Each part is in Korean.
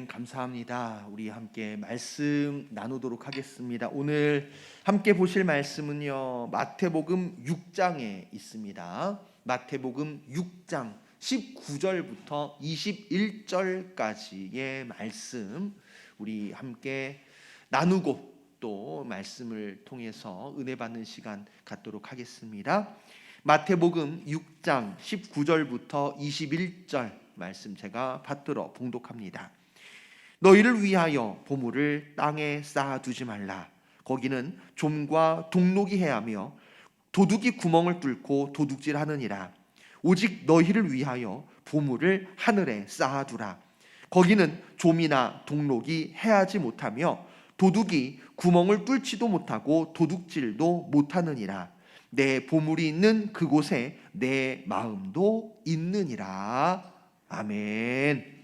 하나님 감사합니다. 우리 함께 말씀 나누도록 하겠습니다. 오늘 함께 보실 말씀은요, 마태복음 6장에 있습니다. 마태복음 6장 19절부터 21절까지의 말씀 우리 함께 나누고 또 말씀을 통해서 은혜 받는 시간 갖도록 하겠습니다. 마태복음 6장 19절부터 21절 말씀 제가 받들어 봉독합니다. 너희를 위하여 보물을 땅에 쌓아두지 말라. 거기는 좀과 동록이 해하며 도둑이 구멍을 뚫고 도둑질하느니라. 오직 너희를 위하여 보물을 하늘에 쌓아두라. 거기는 좀이나 동록이 해하지 못하며 도둑이 구멍을 뚫지도 못하고 도둑질도 못하느니라. 내 보물이 있는 그곳에 내 마음도 있느니라. 아멘.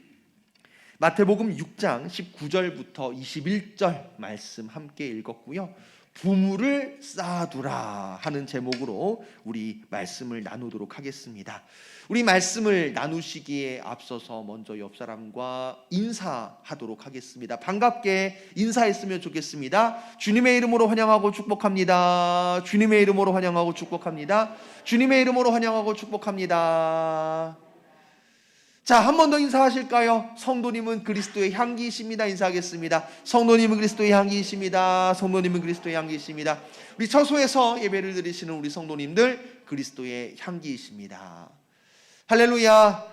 마태복음 6장 19절부터 21절 말씀 함께 읽었고요. 보물을 쌓아두라 하는 제목으로 우리 말씀을 나누도록 하겠습니다. 우리 말씀을 나누시기에 앞서서 먼저 옆 사람과 인사하도록 하겠습니다. 반갑게 인사했으면 좋겠습니다. 주님의 이름으로 환영하고 축복합니다. 주님의 이름으로 환영하고 축복합니다. 주님의 이름으로 환영하고 축복합니다. 자, 한 번 더 인사하실까요? 성도님은 그리스도의 향기이십니다. 인사하겠습니다. 성도님은 그리스도의 향기이십니다. 성도님은 그리스도의 향기이십니다. 우리 처소에서 예배를 드리시는 우리 성도님들, 그리스도의 향기이십니다. 할렐루야.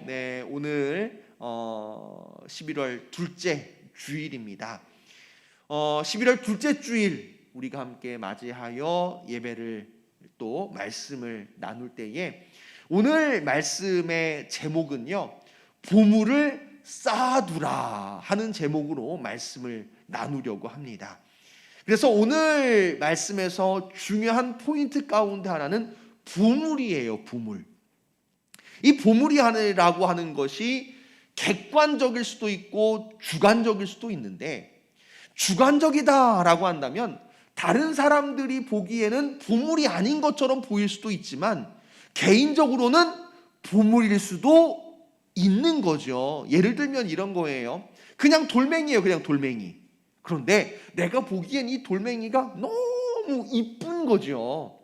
네, 오늘 11월 둘째 주일입니다. 11월 둘째 주일 우리가 함께 맞이하여 예배를 또 말씀을 나눌 때에 오늘 말씀의 제목은요, 보물을 쌓아두라 하는 제목으로 말씀을 나누려고 합니다. 그래서 오늘 말씀에서 중요한 포인트 가운데 하나는 보물이에요. 보물. 이 보물이라고 하는 것이 객관적일 수도 있고 주관적일 수도 있는데, 주관적이다라고 한다면 다른 사람들이 보기에는 보물이 아닌 것처럼 보일 수도 있지만 개인적으로는 보물일 수도 있는 거죠. 예를 들면 이런 거예요. 그냥 돌멩이에요. 그냥 돌멩이. 그런데 내가 보기엔 이 돌멩이가 너무 이쁜 거죠.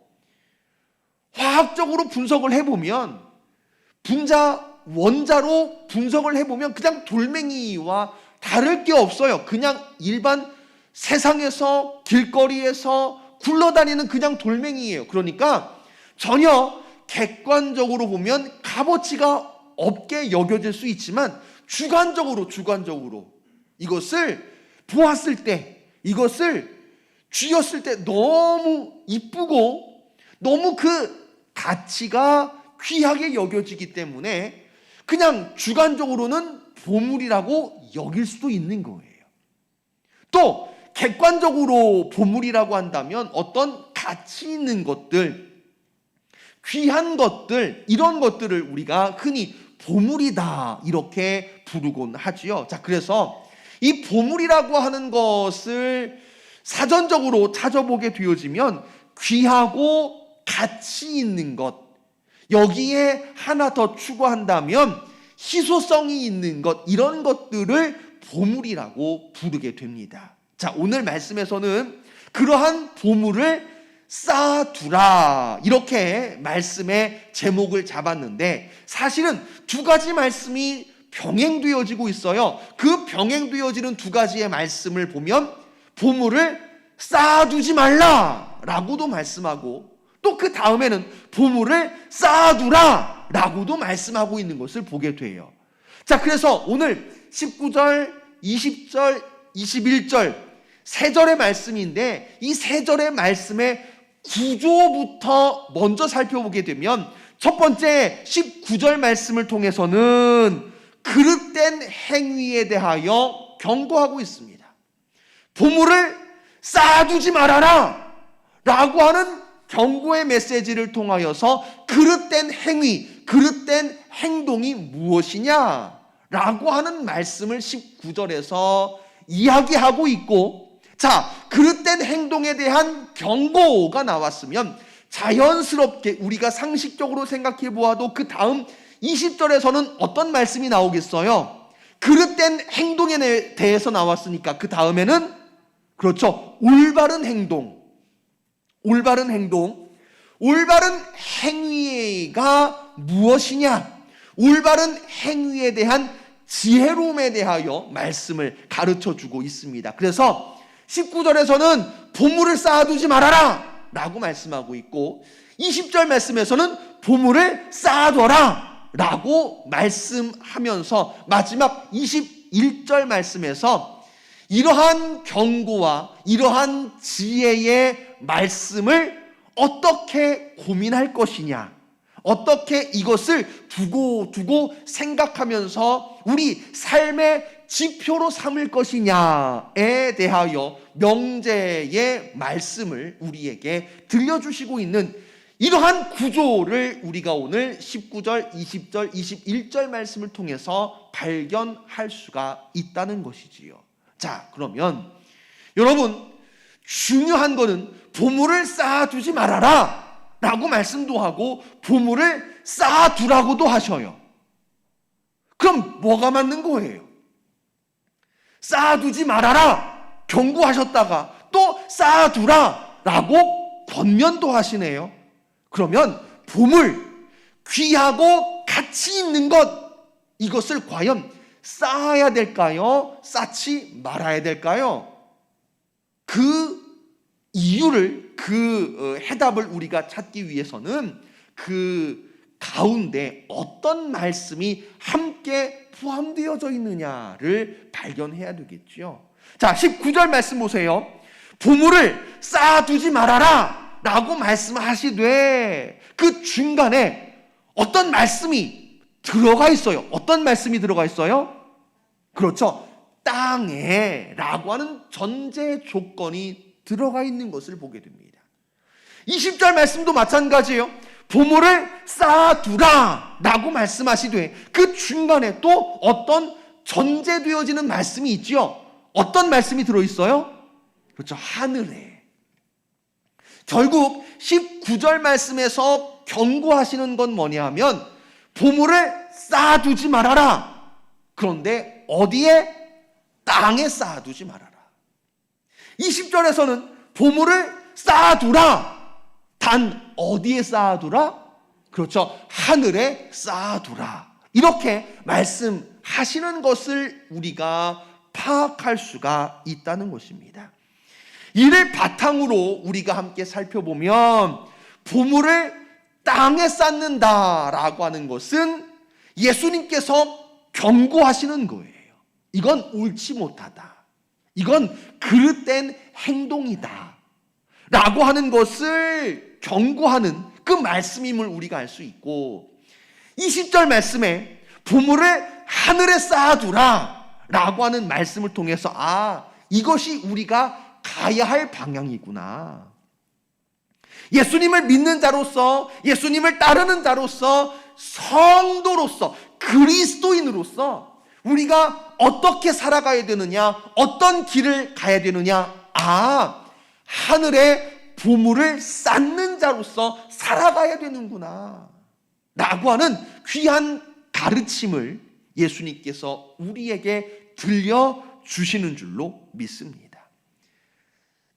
화학적으로 분석을 해보면, 원자로 분석을 해보면 그냥 돌멩이와 다를 게 없어요. 그냥 일반 세상에서 길거리에서 굴러다니는 그냥 돌멩이에요. 그러니까 전혀 객관적으로 보면 값어치가 없게 여겨질 수 있지만 주관적으로 이것을 보았을 때, 이것을 쥐었을 때 너무 이쁘고 너무 그 가치가 귀하게 여겨지기 때문에 그냥 주관적으로는 보물이라고 여길 수도 있는 거예요. 또 객관적으로 보물이라고 한다면 어떤 가치 있는 것들, 귀한 것들, 이런 것들을 우리가 흔히 보물이다 이렇게 부르곤 하지요. 자, 그래서 이 보물이라고 하는 것을 사전적으로 찾아보게 되어지면 귀하고 가치 있는 것, 여기에 하나 더 추가한다면 희소성이 있는 것, 이런 것들을 보물이라고 부르게 됩니다. 자, 오늘 말씀에서는 그러한 보물을 쌓아두라 이렇게 말씀의 제목을 잡았는데, 사실은 두 가지 말씀이 병행되어지고 있어요. 그 병행되어지는 두 가지의 말씀을 보면 보물을 쌓아두지 말라라고도 말씀하고, 또 그 다음에는 보물을 쌓아두라 라고도 말씀하고 있는 것을 보게 돼요. 자, 그래서 오늘 19절, 20절, 21절 세 절의 말씀인데, 이 세 절의 말씀의 구조부터 먼저 살펴보게 되면, 첫 번째 19절 말씀을 통해서는 그릇된 행위에 대하여 경고하고 있습니다. 보물을 쌓아두지 말아라 라고 하는 경고의 메시지를 통하여서 그릇된 행위, 그릇된 행동이 무엇이냐 라고 하는 말씀을 19절에서 이야기하고 있고, 자, 그릇된 행동에 대한 경고가 나왔으면 자연스럽게 우리가 상식적으로 생각해 보아도 그 다음 20절에서는 어떤 말씀이 나오겠어요? 그릇된 행동에 대해서 나왔으니까 그 다음에는 그렇죠. 올바른 행동. 올바른 행동. 올바른 행위가 무엇이냐? 올바른 행위에 대한 지혜로움에 대하여 말씀을 가르쳐 주고 있습니다. 그래서 19절에서는 보물을 쌓아두지 말아라 라고 말씀하고 있고 20절 말씀에서는 보물을 쌓아둬라 라고 말씀하면서 마지막 21절 말씀에서 이러한 경고와 이러한 지혜의 말씀을 어떻게 고민할 것이냐, 어떻게 이것을 두고 생각하면서 우리 삶의 지표로 삼을 것이냐에 대하여 명제의 말씀을 우리에게 들려주시고 있는 이러한 구조를 우리가 오늘 19절, 20절, 21절 말씀을 통해서 발견할 수가 있다는 것이지요. 자, 그러면 여러분, 중요한 거는 보물을 쌓아두지 말아라 라고 말씀도 하고 보물을 쌓아두라고도 하셔요. 그럼 뭐가 맞는 거예요? 쌓아두지 말아라 경고하셨다가 또 쌓아두라 라고 권면도 하시네요. 그러면 보물, 귀하고 가치 있는 것, 이것을 과연 쌓아야 될까요? 쌓지 말아야 될까요? 그 이유를, 그 해답을 우리가 찾기 위해서는 그 가운데 어떤 말씀이 함께 포함되어져 있느냐를 발견해야 되겠죠. 자, 19절 말씀 보세요. 보물을 쌓아두지 말아라 라고 말씀하시되 그 중간에 어떤 말씀이 들어가 있어요. 어떤 말씀이 들어가 있어요? 그렇죠. 땅에 라고 하는 전제 조건이 들어가 있는 것을 보게 됩니다. 20절 말씀도 마찬가지예요. 보물을 쌓아두라 라고 말씀하시되 그 중간에 또 어떤 전제되어지는 말씀이 있죠. 어떤 말씀이 들어있어요? 그렇죠. 하늘에. 결국 19절 말씀에서 경고하시는 건 뭐냐 하면 보물을 쌓아두지 말아라. 그런데 어디에? 땅에 쌓아두지 말아라. 20절에서는 보물을 쌓아두라. 단 어디에 쌓아두라? 그렇죠. 하늘에 쌓아두라. 이렇게 말씀하시는 것을 우리가 파악할 수가 있다는 것입니다. 이를 바탕으로 우리가 함께 살펴보면 보물을 땅에 쌓는다라고 하는 것은 예수님께서 경고하시는 거예요. 이건 옳지 못하다. 이건 그릇된 행동이다. 라고 하는 것을 경고하는 그 말씀임을 우리가 알 수 있고 20절 말씀에 보물을 하늘에 쌓아두라 라고 하는 말씀을 통해서 이것이 우리가 가야 할 방향이구나. 예수님을 믿는 자로서, 예수님을 따르는 자로서, 성도로서, 그리스도인으로서 우리가 어떻게 살아가야 되느냐, 어떤 길을 가야 되느냐. 하늘에 보물을 쌓는 자로서 살아가야 되는구나 라고 하는 귀한 가르침을 예수님께서 우리에게 들려주시는 줄로 믿습니다.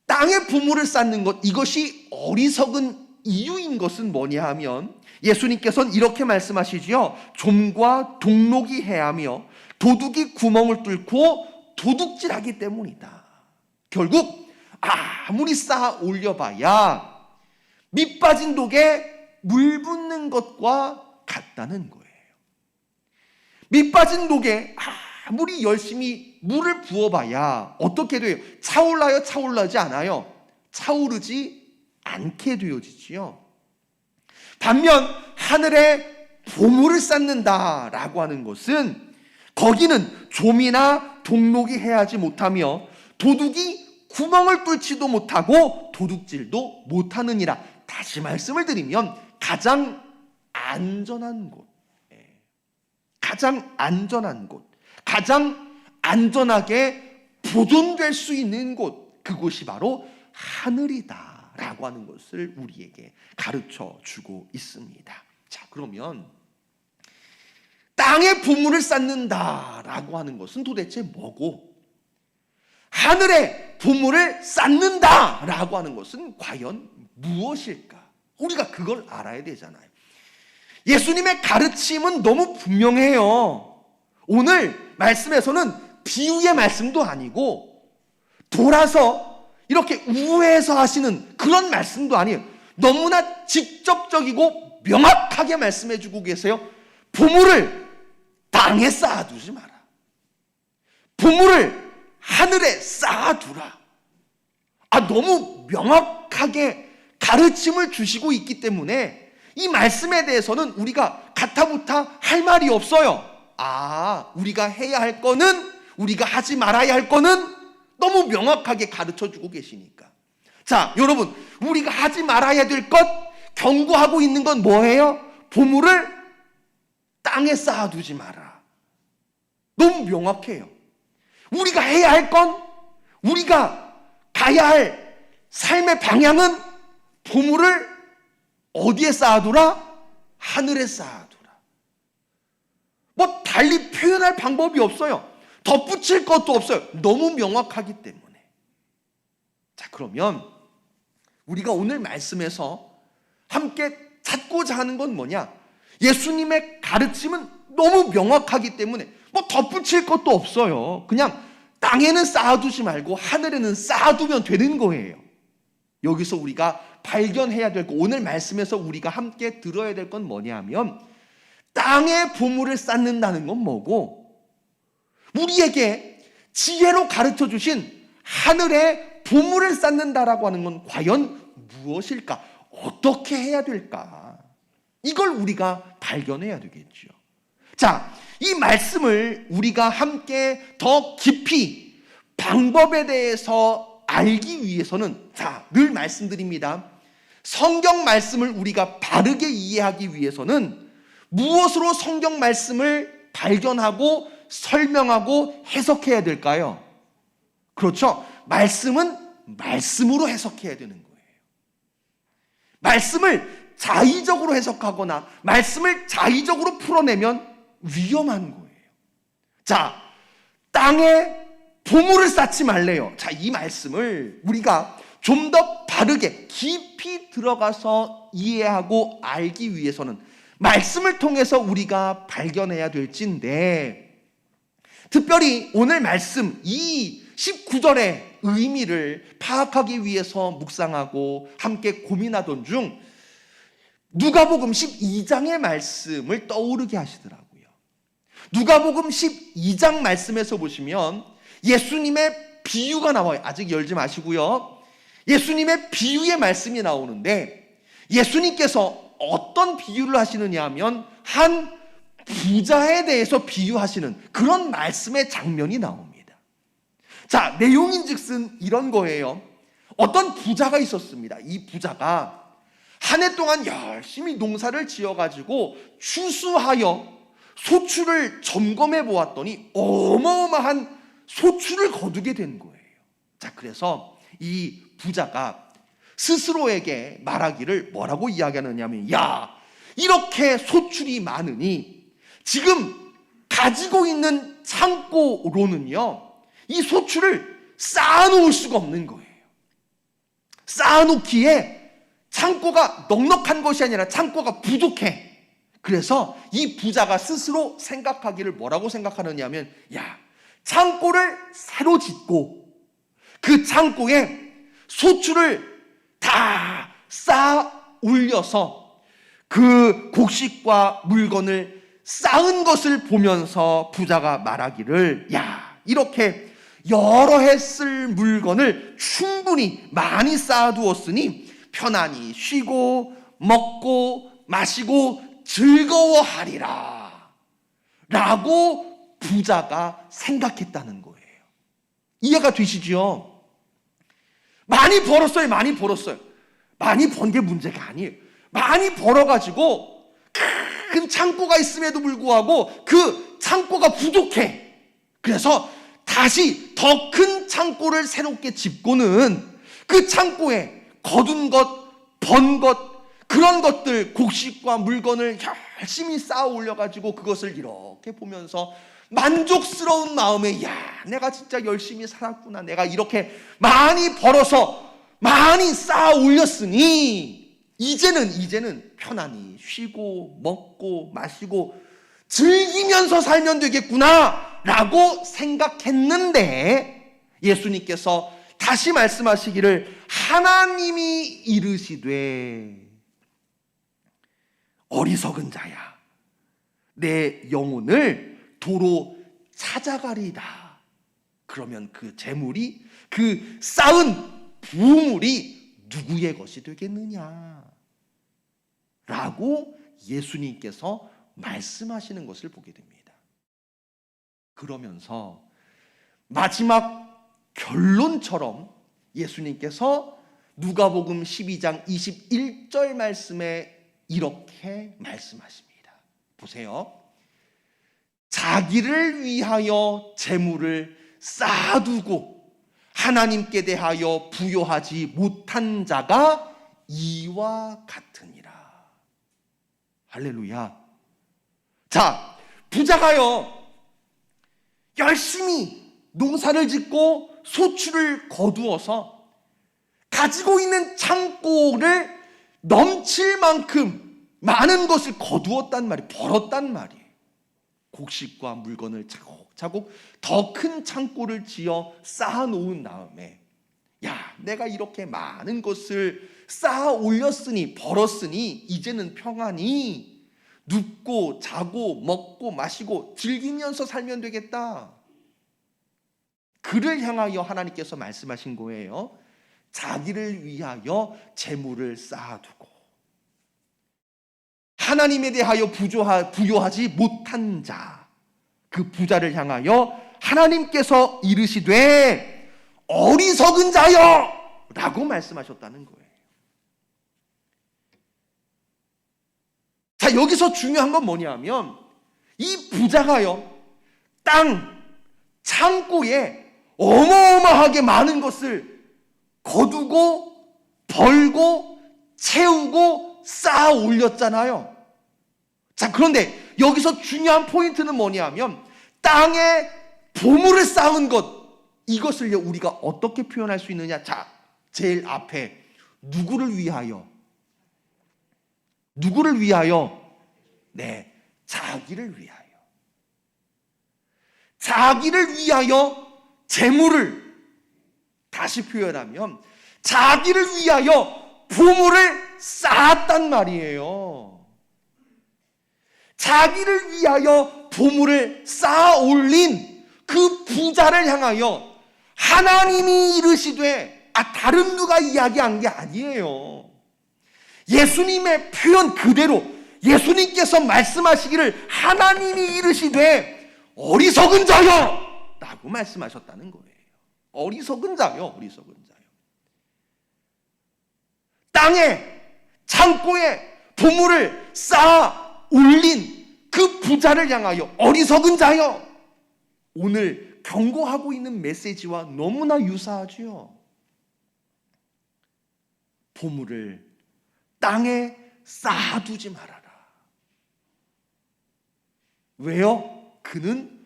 땅에 보물을 쌓는 것, 이것이 어리석은 이유인 것은 뭐냐 하면 예수님께서는 이렇게 말씀하시지요. 좀과 동록이 해하며 도둑이 구멍을 뚫고 도둑질하기 때문이다. 결국 아무리 쌓아 올려봐야 밑 빠진 독에 물 붓는 것과 같다는 거예요. 밑 빠진 독에 아무리 열심히 물을 부어봐야 어떻게 돼요? 차올라요? 차올라지 않아요? 차오르지 않게 되어지지요. 반면 하늘에 보물을 쌓는다라고 하는 것은 거기는 좀이나 동록이 해하지 못하며 도둑이 구멍을 뚫지도 못하고 도둑질도 못하느니라. 다시 말씀을 드리면 가장 안전한 곳, 가장 안전한 곳, 가장 안전하게 보존될 수 있는 곳, 그곳이 바로 하늘이다라고 하는 것을 우리에게 가르쳐 주고 있습니다. 자, 그러면 땅에 보물을 쌓는다라고 하는 것은 도대체 뭐고, 하늘에 보물을 쌓는다라고 하는 것은 과연 무엇일까? 우리가 그걸 알아야 되잖아요. 예수님의 가르침은 너무 분명해요. 오늘 말씀에서는 비유의 말씀도 아니고 돌아서 이렇게 우회해서 하시는 그런 말씀도 아니에요. 너무나 직접적이고 명확하게 말씀해 주고 계세요. 보물을 땅에 쌓아두지 마라. 보물을 하늘에 쌓아두라. 너무 명확하게 가르침을 주시고 있기 때문에 이 말씀에 대해서는 우리가 가타부타 할 말이 없어요. 우리가 해야 할 거는, 우리가 하지 말아야 할 거는 너무 명확하게 가르쳐 주고 계시니까. 자, 여러분, 우리가 하지 말아야 될 것, 경고하고 있는 건 뭐예요? 보물을 땅에 쌓아두지 마라. 너무 명확해요. 우리가 해야 할 건, 우리가 가야 할 삶의 방향은 보물을 어디에 쌓아두라? 하늘에 쌓아두라. 달리 표현할 방법이 없어요. 덧붙일 것도 없어요. 너무 명확하기 때문에. 자, 그러면 우리가 오늘 말씀에서 함께 찾고자 하는 건 뭐냐? 예수님의 가르침은 너무 명확하기 때문에 덧붙일 것도 없어요. 그냥 땅에는 쌓아두지 말고 하늘에는 쌓아두면 되는 거예요. 여기서 우리가 발견해야 될 거, 오늘 말씀에서 우리가 함께 들어야 될 건 뭐냐 하면, 땅에 보물을 쌓는다는 건 뭐고, 우리에게 지혜로 가르쳐 주신 하늘에 보물을 쌓는다라고 하는 건 과연 무엇일까? 어떻게 해야 될까? 이걸 우리가 발견해야 되겠죠. 자, 이 말씀을 우리가 함께 더 깊이 방법에 대해서 알기 위해서는, 늘 말씀드립니다. 성경 말씀을 우리가 바르게 이해하기 위해서는 무엇으로 성경 말씀을 발견하고 설명하고 해석해야 될까요? 그렇죠. 말씀은 말씀으로 해석해야 되는 거예요. 말씀을 자의적으로 해석하거나 말씀을 자의적으로 풀어내면 위험한 거예요. 자, 땅에 보물을 쌓지 말래요. 자, 이 말씀을 우리가 좀 더 바르게 깊이 들어가서 이해하고 알기 위해서는 말씀을 통해서 우리가 발견해야 될진데, 특별히 오늘 말씀 이 19절의 의미를 파악하기 위해서 묵상하고 함께 고민하던 중 누가복음 12장의 말씀을 떠오르게 하시더라고요. 누가복음 12장 말씀에서 보시면 예수님의 비유가 나와요. 아직 열지 마시고요. 예수님의 비유의 말씀이 나오는데, 예수님께서 어떤 비유를 하시느냐 하면 한 부자에 대해서 비유하시는 그런 말씀의 장면이 나옵니다. 자, 내용인즉슨 이런 거예요. 어떤 부자가 있었습니다. 이 부자가 한 해 동안 열심히 농사를 지어가지고 추수하여 소출을 점검해 보았더니 어마어마한 소출을 거두게 된 거예요. 자, 그래서 이 부자가 스스로에게 말하기를 뭐라고 이야기하느냐면, 이렇게 소출이 많으니 지금 가지고 있는 창고로는요, 이 소출을 쌓아놓을 수가 없는 거예요. 쌓아놓기에 창고가 넉넉한 것이 아니라 창고가 부족해. 그래서 이 부자가 스스로 생각하기를 뭐라고 생각하느냐면, 창고를 새로 짓고 그 창고에 소출을 다 쌓아 올려서 그 곡식과 물건을 쌓은 것을 보면서 부자가 말하기를, 이렇게 여러 해 쓸 물건을 충분히 많이 쌓아두었으니 편안히 쉬고 먹고 마시고 즐거워하리라 라고 부자가 생각했다는 거예요. 이해가 되시죠? 많이 벌었어요. 많이 벌었어요. 많이 번 게 문제가 아니에요. 많이 벌어가지고 큰 창고가 있음에도 불구하고 그 창고가 부족해. 그래서 다시 더 큰 창고를 새롭게 짓고는 그 창고에 거둔 것, 번 것, 그 그런 것들, 곡식과 물건을 열심히 쌓아 올려가지고 그것을 이렇게 보면서 만족스러운 마음에, 야, 내가 진짜 열심히 살았구나, 내가 이렇게 많이 벌어서 많이 쌓아 올렸으니 이제는 편안히 쉬고 먹고 마시고 즐기면서 살면 되겠구나 라고 생각했는데, 예수님께서 다시 말씀하시기를 하나님이 이르시되 어리석은 자야, 내 영혼을 도로 찾아가리다. 그러면 그 재물이, 그 쌓은 부물이 누구의 것이 되겠느냐 라고 예수님께서 말씀하시는 것을 보게 됩니다. 그러면서 마지막 결론처럼 예수님께서 누가복음 12장 21절 말씀에 이렇게 말씀하십니다. 보세요. 자기를 위하여 재물을 쌓아두고 하나님께 대하여 부요하지 못한 자가 이와 같으니라. 할렐루야. 자, 부자가요, 열심히 농사를 짓고 소출을 거두어서 가지고 있는 창고를 넘칠 만큼 많은 것을 거두었단 말이에요. 벌었단 말이에요. 곡식과 물건을 차곡차곡 더 큰 창고를 지어 쌓아놓은 다음에, 야, 내가 이렇게 많은 것을 쌓아 올렸으니, 벌었으니 이제는 평안히 눕고 자고 먹고 마시고 즐기면서 살면 되겠다. 그를 향하여 하나님께서 말씀하신 거예요. 자기를 위하여 재물을 쌓아두고 하나님에 대하여 부요하지 못한 자, 그 부자를 향하여 하나님께서 이르시되 어리석은 자여 라고 말씀하셨다는 거예요. 자, 여기서 중요한 건 뭐냐면 이 부자가요, 땅, 창고에 어마어마하게 많은 것을 거두고 벌고 채우고 쌓아 올렸잖아요. 자, 그런데 여기서 중요한 포인트는 뭐냐면 땅에 보물을 쌓은 것, 이것을 우리가 어떻게 표현할 수 있느냐. 자, 제일 앞에 누구를 위하여? 누구를 위하여? 네, 자기를 위하여. 자기를 위하여 재물을, 다시 표현하면 자기를 위하여 보물을 쌓았단 말이에요. 자기를 위하여 보물을 쌓아 올린 그 부자를 향하여 하나님이 이르시되, 다른 누가 이야기한 게 아니에요. 예수님의 표현 그대로 예수님께서 말씀하시기를 하나님이 이르시되 어리석은 자여 라고 말씀하셨다는 거예요. 어리석은 자요, 어리석은 자요. 땅에, 창고에 보물을 쌓아 올린 그 부자를 향하여 어리석은 자여. 오늘 경고하고 있는 메시지와 너무나 유사하지요. 보물을 땅에 쌓아두지 말아라. 왜요? 그는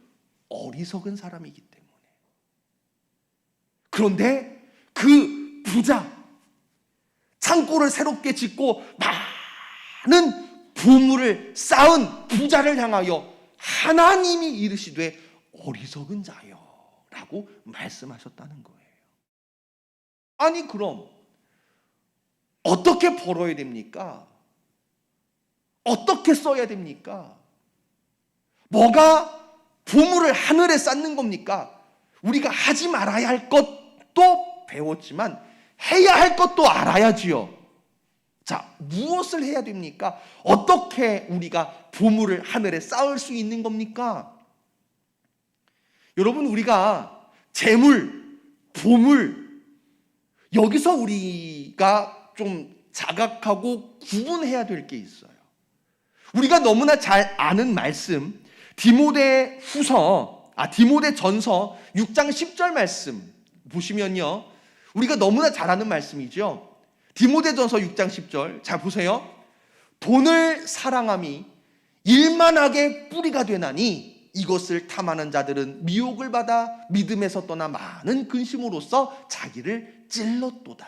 어리석은 사람이기 때문에. 그런데 그 부자, 창고를 새롭게 짓고 많은 보물을 쌓은 부자를 향하여 하나님이 이르시되 어리석은 자여 라고 말씀하셨다는 거예요. 아니, 그럼 어떻게 벌어야 됩니까? 어떻게 써야 됩니까? 뭐가 보물을 하늘에 쌓는 겁니까? 우리가 하지 말아야 할 것도 배웠지만 해야 할 것도 알아야지요. 자, 무엇을 해야 됩니까? 어떻게 우리가 보물을 하늘에 쌓을 수 있는 겁니까? 여러분, 우리가 재물, 보물, 여기서 우리가 좀 자각하고 구분해야 될 게 있어요. 우리가 너무나 잘 아는 말씀, 디모데전서 6장 10절 말씀 보시면요, 우리가 너무나 잘 아는 말씀이죠. 디모데전서 6장 10절, 자 보세요. 돈을 사랑함이 일만하게 뿌리가 되나니 이것을 탐하는 자들은 미혹을 받아 믿음에서 떠나 많은 근심으로써 자기를 찔렀도다.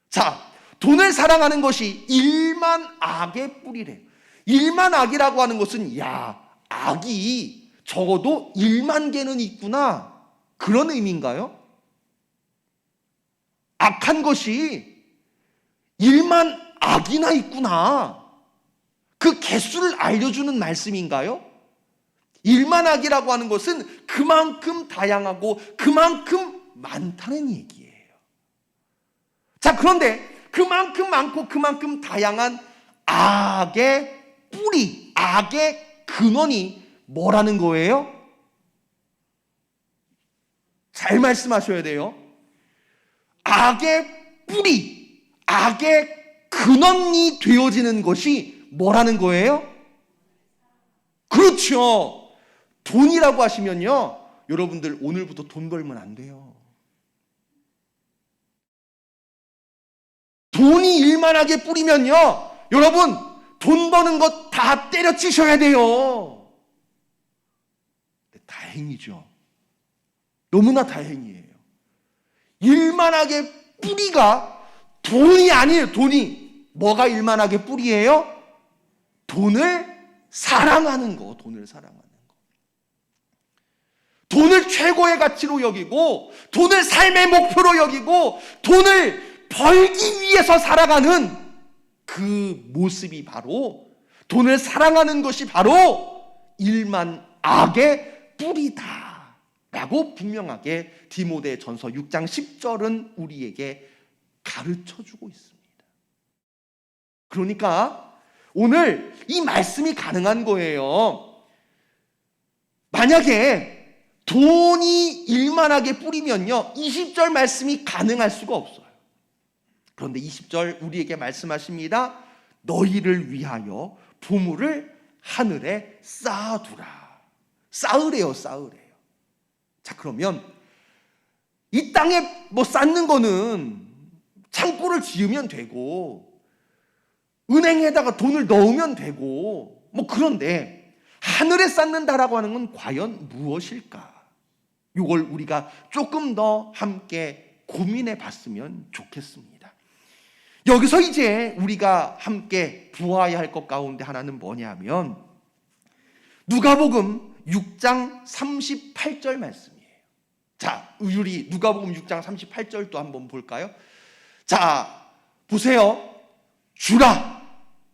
자, 돈을 사랑하는 것이 일만 악의 뿌리래. 일만 악이라고 하는 것은 악이 적어도 1만 개는 있구나, 그런 의미인가요? 악한 것이 1만 악이나 있구나, 그 개수를 알려주는 말씀인가요? 1만 악이라고 하는 것은 그만큼 다양하고 그만큼 많다는 얘기예요. 자, 그런데 그만큼 많고 그만큼 다양한 악의 뿌리, 악의 근원이 뭐라는 거예요? 잘 말씀하셔야 돼요. 악의 뿌리, 악의 근원이 되어지는 것이 뭐라는 거예요? 그렇죠. 돈이라고 하시면요, 여러분들 오늘부터 돈 벌면 안 돼요. 돈이 일만하게 뿌리면요, 여러분 돈 버는 것 다 때려치셔야 돼요. 다행이죠. 너무나 다행이에요. 일만하게 뿌리가 돈이 아니에요. 돈이 뭐가 일만하게 뿌리예요? 돈을 사랑하는 거. 돈을 사랑하는 거. 돈을 최고의 가치로 여기고, 돈을 삶의 목표로 여기고, 돈을 벌기 위해서 살아가는 그 모습이 바로, 돈을 사랑하는 것이 바로 일만 악의 뿌리다 라고 분명하게 디모데전서 6장 10절은 우리에게 가르쳐주고 있습니다. 그러니까 오늘 이 말씀이 가능한 거예요. 만약에 돈이 일만하게 뿌리면요, 20절 말씀이 가능할 수가 없어요. 그런데 20절 우리에게 말씀하십니다. 너희를 위하여 보물을 하늘에 쌓아두라. 쌓으래요, 쌓으래요. 자, 그러면 이 땅에 쌓는 거는 창고를 지으면 되고, 은행에다가 돈을 넣으면 되고, 그런데 하늘에 쌓는다라고 하는 건 과연 무엇일까? 이걸 우리가 조금 더 함께 고민해 봤으면 좋겠습니다. 여기서 이제 우리가 함께 보아야 할 것 가운데 하나는 뭐냐면, 누가복음 6장 38절 말씀이에요. 자, 우리 누가복음 6장 38절도 한번 볼까요? 자, 보세요. 주라,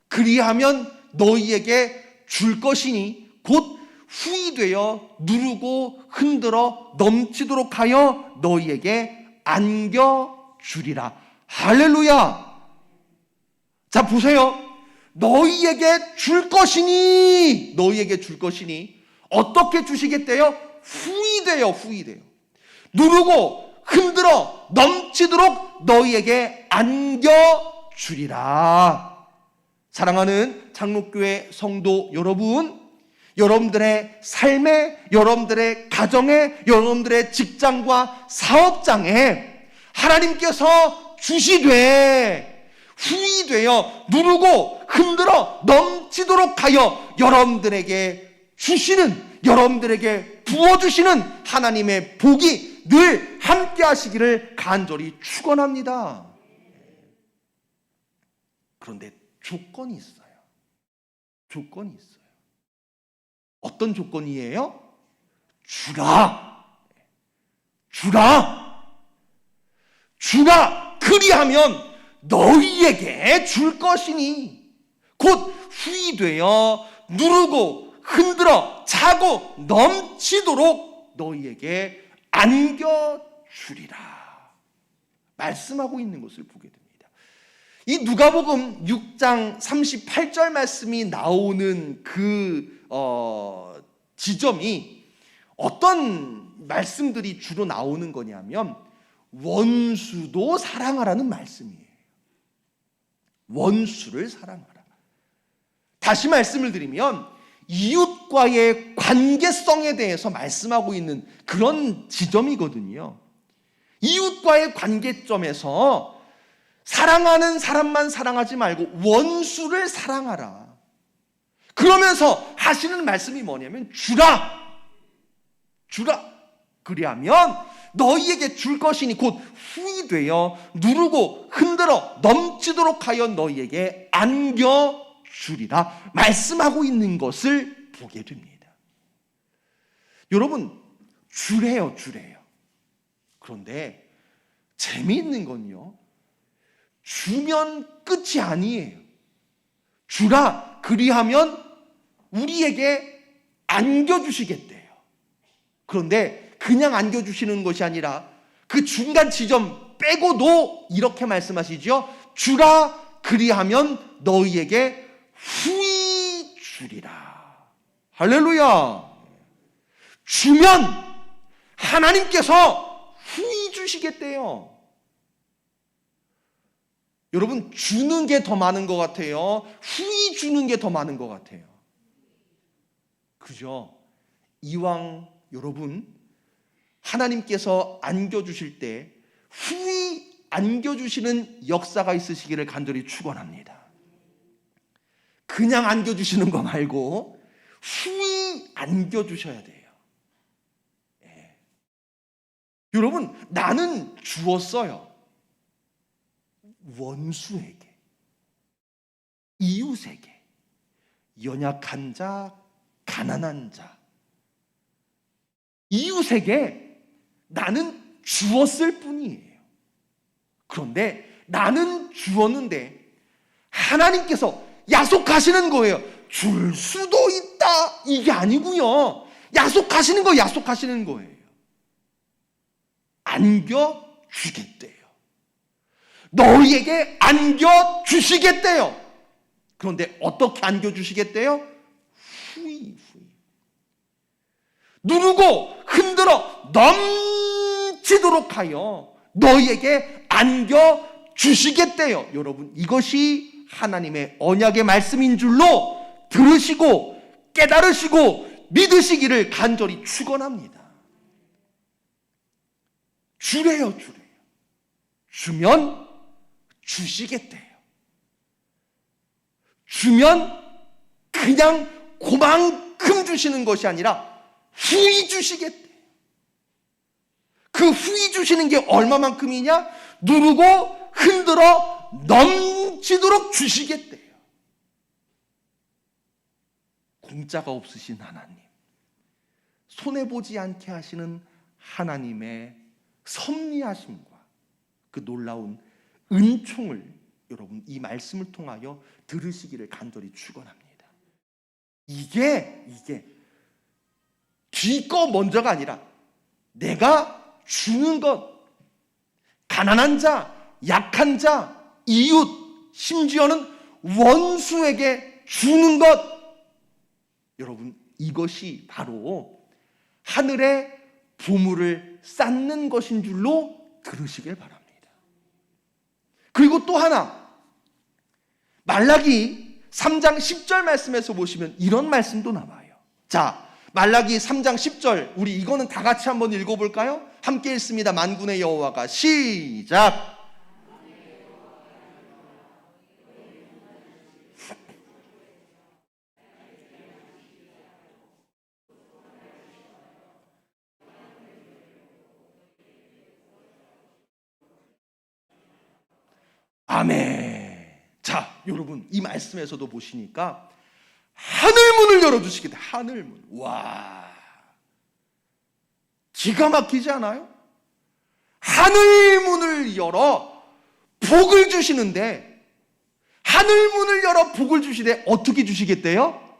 그리하면 너희에게 줄 것이니 곧 후히 되어 누르고 흔들어 넘치도록 하여 너희에게 안겨주리라. 할렐루야. 자, 보세요. 너희에게 줄 것이니, 너희에게 줄 것이니 어떻게 주시겠대요? 후히 돼요, 후히 돼요. 누르고 흔들어 넘치도록 너희에게 안겨주리라. 사랑하는 장로교회 성도 여러분, 여러분들의 삶에, 여러분들의 가정에, 여러분들의 직장과 사업장에 하나님께서 주시되 후히 되어 누르고 흔들어 넘치도록 하여 여러분들에게 주시는, 여러분들에게 부어주시는 하나님의 복이 늘 함께 하시기를 간절히 축원합니다. 그런데 조건이 있어요. 조건이 있어요. 어떤 조건이에요? 주라. 주라. 주라. 그리하면 너희에게 줄 것이니 곧 후히 되어 누르고 흔들어 차고 넘치도록 너희에게 안겨주리라 말씀하고 있는 것을 보게 됩니다. 이 누가복음 6장 38절 말씀이 나오는 그 지점이 어떤 말씀들이 주로 나오는 거냐면, 원수도 사랑하라는 말씀이에요. 원수를 사랑하라. 다시 말씀을 드리면 이웃과의 관계성에 대해서 말씀하고 있는 그런 지점이거든요. 이웃과의 관계점에서 사랑하는 사람만 사랑하지 말고 원수를 사랑하라. 그러면서 하시는 말씀이 뭐냐면 주라. 그리하면 너희에게 줄 것이니 곧 후이 되어 누르고 흔들어 넘치도록 하여 너희에게 안겨주리라 말씀하고 있는 것을 보게 됩니다. 여러분, 주래요. 그런데 재미있는 건요, 주면 끝이 아니에요. 주라, 그리하면 우리에게 안겨주시겠대요. 그런데 그냥 안겨주시는 것이 아니라 그 중간 지점 빼고도 이렇게 말씀하시죠. 주라, 그리하면 너희에게 후히 주리라. 할렐루야. 주면 하나님께서 후히 주시겠대요. 여러분, 주는 게 더 많은 것 같아요? 후히 주는 게 더 많은 것 같아요? 그죠? 이왕 여러분, 하나님께서 안겨주실 때 후히 안겨주시는 역사가 있으시기를 간절히 축원합니다. 그냥 안겨주시는 거 말고 후히 안겨주셔야 돼요. 예. 여러분, 나는 주었어요. 원수에게, 이웃에게, 연약한 자, 가난한 자, 이웃에게 나는 주었을 뿐이에요. 그런데 나는 주었는데 하나님께서 약속하시는 거예요. 줄 수도 있다, 이게 아니고요. 약속하시는 거예요. 안겨주겠대요. 너희에게 안겨주시겠대요. 그런데 어떻게 안겨주시겠대요? 후히 누르고 흔들어 넘치도록 하여 너희에게 안겨주시겠대요. 여러분, 이것이 하나님의 언약의 말씀인 줄로 들으시고 깨달으시고 믿으시기를 간절히 축원합니다. 주래요. 주면 주시겠대요. 주면 그냥 그만큼 주시는 것이 아니라 후히 주시겠대요. 그 후히 주시는 게 얼마만큼이냐? 누르고 흔들어 넘치도록 주시겠대요. 공짜가 없으신 하나님, 손해보지 않게 하시는 하나님의 섭리하심과 그 놀라운 은총을 여러분, 이 말씀을 통하여 들으시기를 간절히 축원합니다. 이게 뒤 거 먼저가 아니라 내가 주는 것, 가난한 자, 약한 자, 이웃, 심지어는 원수에게 주는 것, 여러분, 이것이 바로 하늘의 보물을 쌓는 것인 줄로 들으시길 바랍니다. 그리고 또 하나, 말라기 3장 10절 말씀에서 보시면 이런 말씀도 나와요. 자, 말라기 3장 10절, 우리 이거는 다 같이 한번 읽어볼까요? 함께 읽습니다. 만군의 여호와가. 시작. 아멘. 자, 여러분, 이 말씀에서도 보시니까 하늘문을 열어주시겠다. 하늘문. 와, 기가 막히지 않아요? 하늘문을 열어 복을 주시는데, 하늘문을 열어 복을 주시되 어떻게 주시겠대요?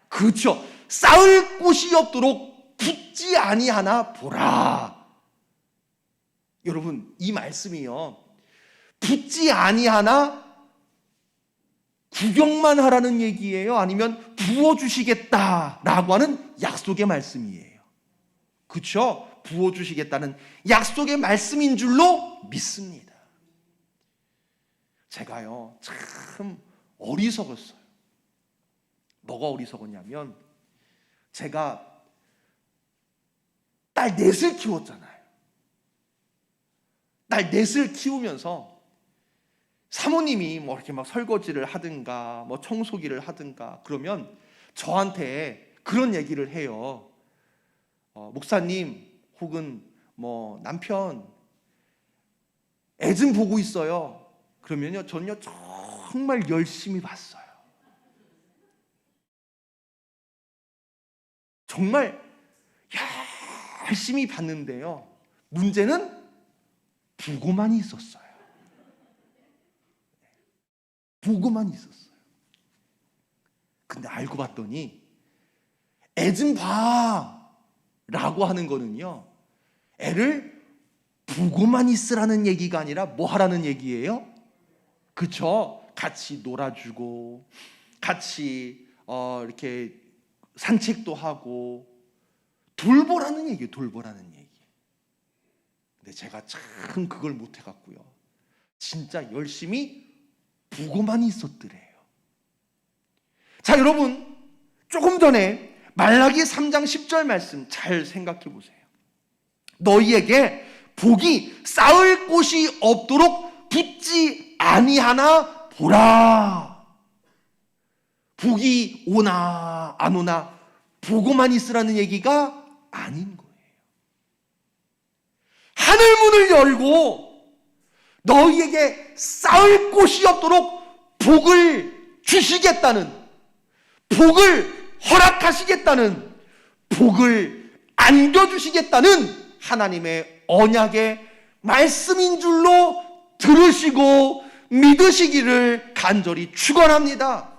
그렇죠. 쌓을 곳이 없도록 붙지 아니하나 보라. 여러분, 이 말씀이요, 붙지 아니하나 구경만 하라는 얘기예요? 아니면 부어주시겠다라고 하는 약속의 말씀이에요? 그렇죠? 부어주시겠다는 약속의 말씀인 줄로 믿습니다. 제가요, 참 어리석었어요. 뭐가 어리석었냐면, 제가 딸 넷을 키웠잖아요. 딸 넷을 키우면서 사모님이 뭐 이렇게 막 설거지를 하든가 뭐 청소기를 하든가 그러면 저한테 그런 얘기를 해요. 목사님 혹은 뭐 남편 애 좀 보고 있어요. 그러면요 전요 정말 열심히 봤어요. 정말 열심히 봤는데요. 문제는 보고만 있었어요. 보고만 있었어요. 근데 알고 봤더니 애 좀 봐 라고 하는 거는요, 애를 보고만 있으라는 얘기가 아니라 뭐 하라는 얘기예요? 그쵸? 같이 놀아주고 같이 이렇게 산책도 하고 돌보라는 얘기예요. 돌보라는 얘기. 근데 제가 참 그걸 못 해갖고요, 진짜 열심히 보고만 있었더래요. 자, 여러분, 조금 전에 말라기 3장 10절 말씀 잘 생각해 보세요. 너희에게 복이 쌓을 곳이 없도록 붙지 아니하나 보라. 복이 오나 안 오나 보고만 있으라는 얘기가 아닌 거예요. 하늘 문을 열고 너희에게 쌓을 곳이 없도록 복을 주시겠다는, 복을 허락하시겠다는, 복을 안겨주시겠다는 하나님의 언약의 말씀인 줄로 들으시고 믿으시기를 간절히 축원합니다.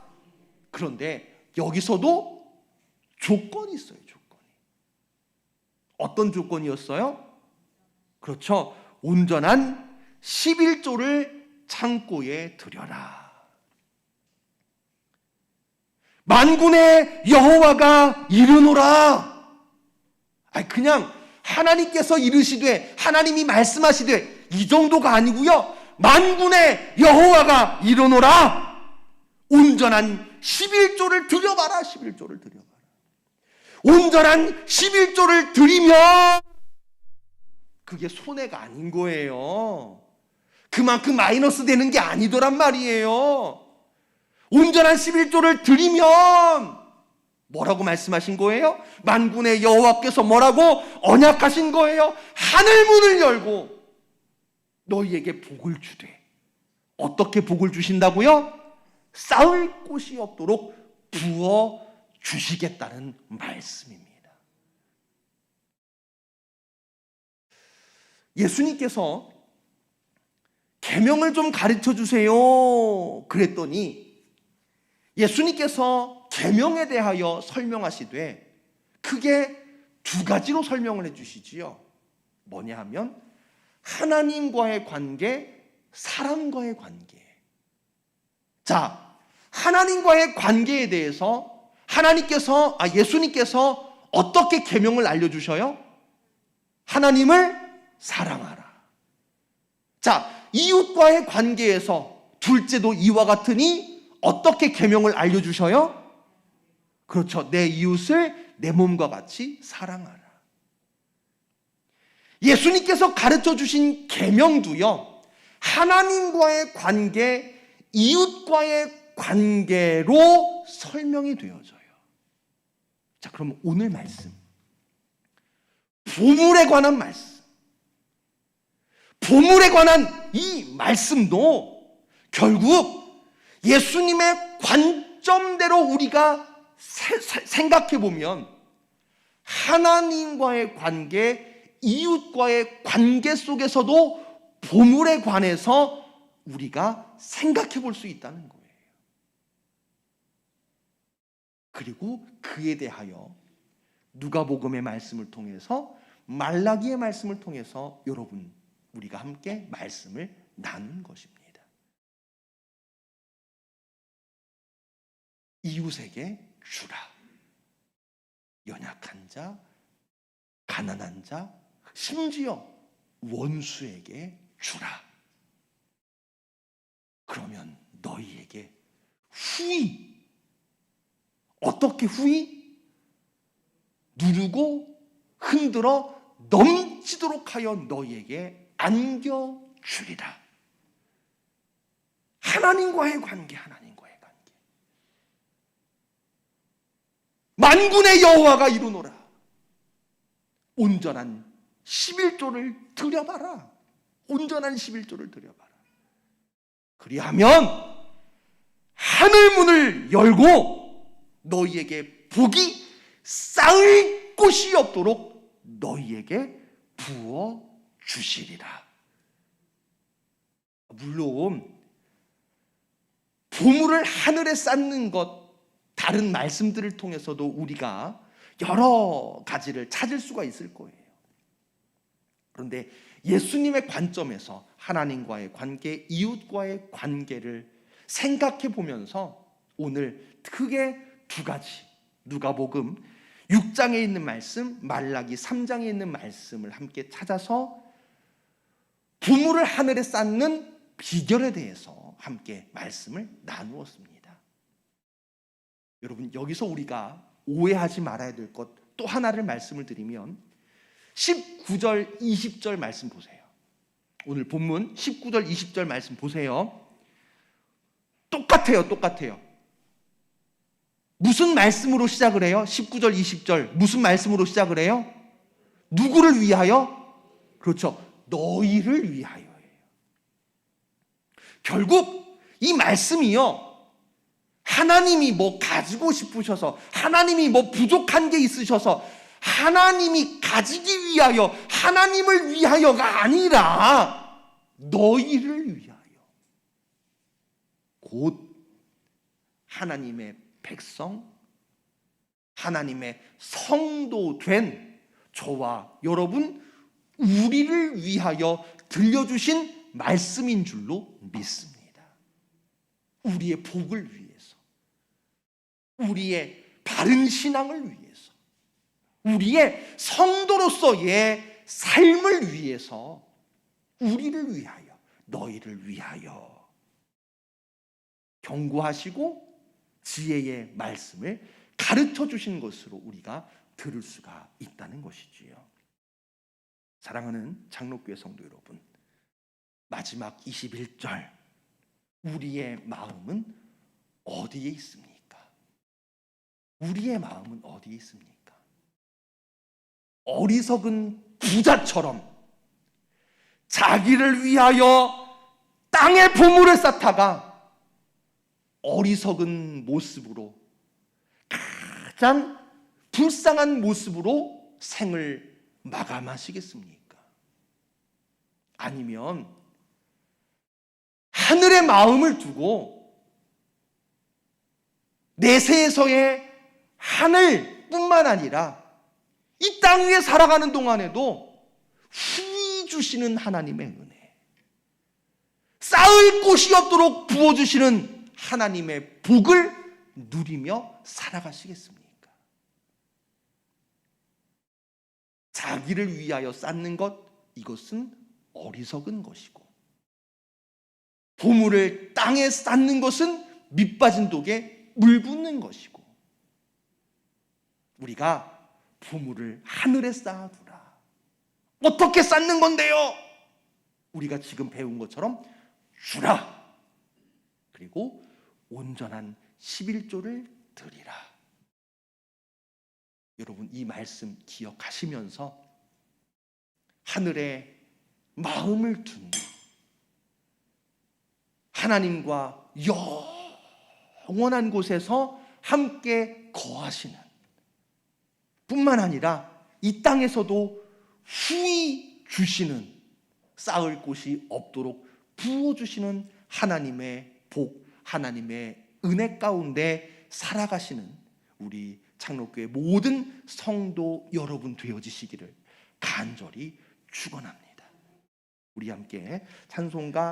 그런데 여기서도 조건이 있어요. 조건이. 어떤 조건이었어요? 그렇죠. 온전한 11조를 창고에 들여라. 만군의 여호와가 이르노라. 그냥 하나님께서 이르시되, 하나님이 말씀하시되, 이 정도가 아니고요, 만군의 여호와가 이르노라. 온전한 11조를 드려봐라. 11조를 드려봐라. 온전한 11조를 드리면 그게 손해가 아닌 거예요. 그만큼 마이너스 되는 게 아니더란 말이에요. 온전한 11조를 드리면 뭐라고 말씀하신 거예요? 만군의 여호와께서 뭐라고 언약하신 거예요? 하늘 문을 열고 너희에게 복을 주되. 어떻게 복을 주신다고요? 쌓을 곳이 없도록 부어 주시겠다는 말씀입니다. 예수님께서 계명을 좀 가르쳐 주세요 그랬더니 예수님께서 계명에 대하여 설명하시되 크게 두 가지로 설명을 해주시지요. 뭐냐 하면 하나님과의 관계, 사람과의 관계. 자, 하나님과의 관계에 대해서 예수님께서 어떻게 계명을 알려주셔요? 하나님을 사랑하라. 자, 이웃과의 관계에서 둘째도 이와 같으니 어떻게 계명을 알려주셔요? 그렇죠. 내 이웃을 내 몸과 같이 사랑하라. 예수님께서 가르쳐 주신 계명도요, 하나님과의 관계, 이웃과의 관계로 설명이 되어져요. 자, 그럼 오늘 말씀, 보물에 관한 말씀, 보물에 관한 이 말씀도 결국 예수님의 관점대로 우리가 생각해 보면 하나님과의 관계, 이웃과의 관계 속에서도 보물에 관해서 우리가 생각해 볼 수 있다는 거예요. 그리고 그에 대하여 누가복음의 말씀을 통해서, 말라기의 말씀을 통해서 여러분, 우리가 함께 말씀을 나눈 것입니다. 이웃에게 주라. 연약한 자, 가난한 자, 심지어 원수에게 주라. 그러면 너희에게 후히, 어떻게 후히? 누르고 흔들어 넘치도록 하여 너희에게 안겨주리라. 하나님과의 관계, 하나님과의 관계. 만군의 여호와가 이루노라. 온전한 11조를 드려봐라. 온전한 11조를 드려봐라. 그리하면 하늘 문을 열고 너희에게 복이 쌓을 곳이 없도록 너희에게 부어 주시리라. 물론 보물을 하늘에 쌓는 것, 다른 말씀들을 통해서도 우리가 여러 가지를 찾을 수가 있을 거예요. 그런데 예수님의 관점에서 하나님과의 관계, 이웃과의 관계를 생각해 보면서 오늘 크게 두 가지, 누가복음 6장에 있는 말씀, 말라기 3장에 있는 말씀을 함께 찾아서 보물을 하늘에 쌓는 비결에 대해서 함께 말씀을 나누었습니다. 여러분, 여기서 우리가 오해하지 말아야 될 것 또 하나를 말씀을 드리면 19절, 20절 말씀 보세요. 오늘 본문 19절, 20절 말씀 보세요. 똑같아요. 무슨 말씀으로 시작을 해요? 19절, 20절 무슨 말씀으로 시작을 해요? 누구를 위하여? 그렇죠. 너희를 위하여예요. 결국 이 말씀이요, 하나님이 뭐 가지고 싶으셔서, 하나님이 뭐 부족한 게 있으셔서 하나님이 가지기 위하여, 하나님을 위하여가 아니라 너희를 위하여, 곧 하나님의 백성, 하나님의 성도 된 저와 여러분, 우리를 위하여 들려주신 말씀인 줄로 믿습니다. 우리의 복을 위해서, 우리의 바른 신앙을 위해서, 우리의 성도로서의 삶을 위해서, 우리를 위하여, 너희를 위하여 경고하시고 지혜의 말씀을 가르쳐 주신 것으로 우리가 들을 수가 있다는 것이지요. 사랑하는 장로교회 성도 여러분, 마지막 21절, 우리의 마음은 어디에 있습니까? 우리의 마음은 어디에 있습니까? 어리석은 부자처럼 자기를 위하여 땅의 보물을 쌓다가 어리석은 모습으로, 가장 불쌍한 모습으로 생을 마감하시겠습니까? 아니면 하늘의 마음을 두고 내세에서의 하늘뿐만 아니라 이 땅 위에 살아가는 동안에도 후히 주시는 하나님의 은혜, 쌓을 곳이 없도록 부어주시는 하나님의 복을 누리며 살아가시겠습니까? 자기를 위하여 쌓는 것, 이것은 어리석은 것이고, 보물을 땅에 쌓는 것은 밑빠진 독에 물 붓는 것이고, 우리가 보물을 하늘에 쌓아두라. 어떻게 쌓는 건데요? 우리가 지금 배운 것처럼 주라. 그리고 온전한 11조를 드리라. 여러분, 이 말씀 기억하시면서 하늘에 마음을 둔 하나님과 영원한 곳에서 함께 거하시는, 뿐만 아니라 이 땅에서도 후히 주시는, 쌓을 곳이 없도록 부어주시는 하나님의 복, 하나님의 은혜 가운데 살아가시는 우리 장로교회 모든 성도 여러분 되어지시기를 간절히 축원합니다. 우리 함께 찬송가